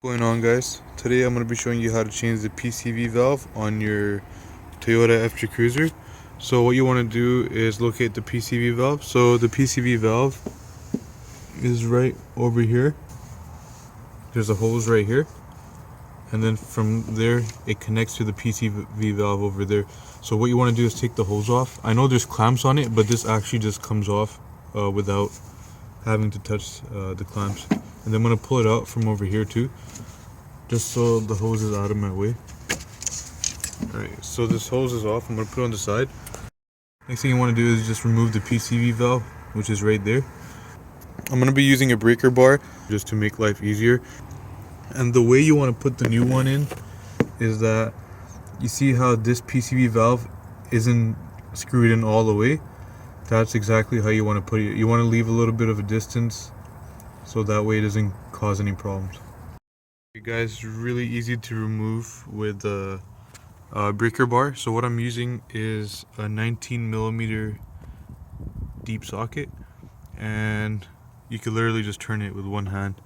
What's going on, guys? Today I'm going to be showing you how to change the PCV valve on your Toyota FJ Cruiser. So what you want to do is locate the PCV valve. So the PCV valve is right over here. There's a hose right here, and then from there it connects to the PCV valve over there. So what you want to do is take the hose off. I know there's clamps on it, but this actually just comes off without having to touch the clamps. And then I'm going to pull it out from over here too, just so the hose is out of my way. Alright, so this hose is off. I'm going to put it on the side. Next thing you want to do is just remove the PCV valve, which is right there. I'm going to be using a breaker bar just to make life easier. And the way you want to put the new one in is that you see how this PCV valve isn't screwed in all the way. That's exactly how you want to put it. You want to leave a little bit of a distance so that way it doesn't cause any problems. You guys, really easy to remove with the breaker bar. So what I'm using is a 19mm deep socket, and you can literally just turn it with one hand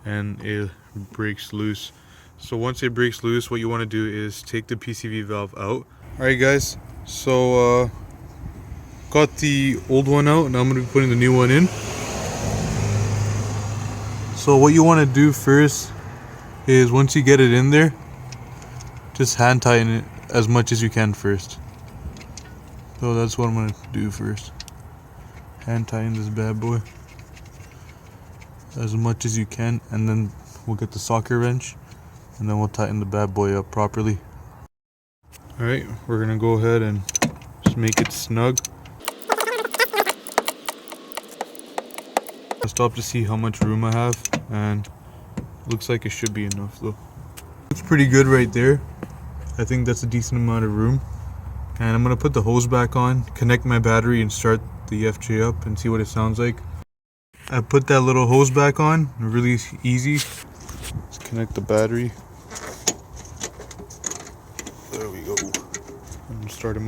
and it breaks loose. So once it breaks loose, what you want to do is take the PCV valve out. Alright guys, so got the old one out. Now I'm going to be putting the new one in. So what you want to do first is, once you get it in there, just hand tighten it as much as you can first. So that's what I'm going to do first. Hand tighten this bad boy as much as you can, and then we'll get the socket wrench and then we'll tighten the bad boy up properly. Alright, we're going to go ahead and just make it snug. I'll stop to see how much room I have, and looks like it should be enough though. It's pretty good right there. I think that's a decent amount of room. And I'm going to put the hose back on, connect my battery and start the FJ up and see what it sounds like. I put that little hose back on, really easy. Let's connect the battery. There we go. And start him.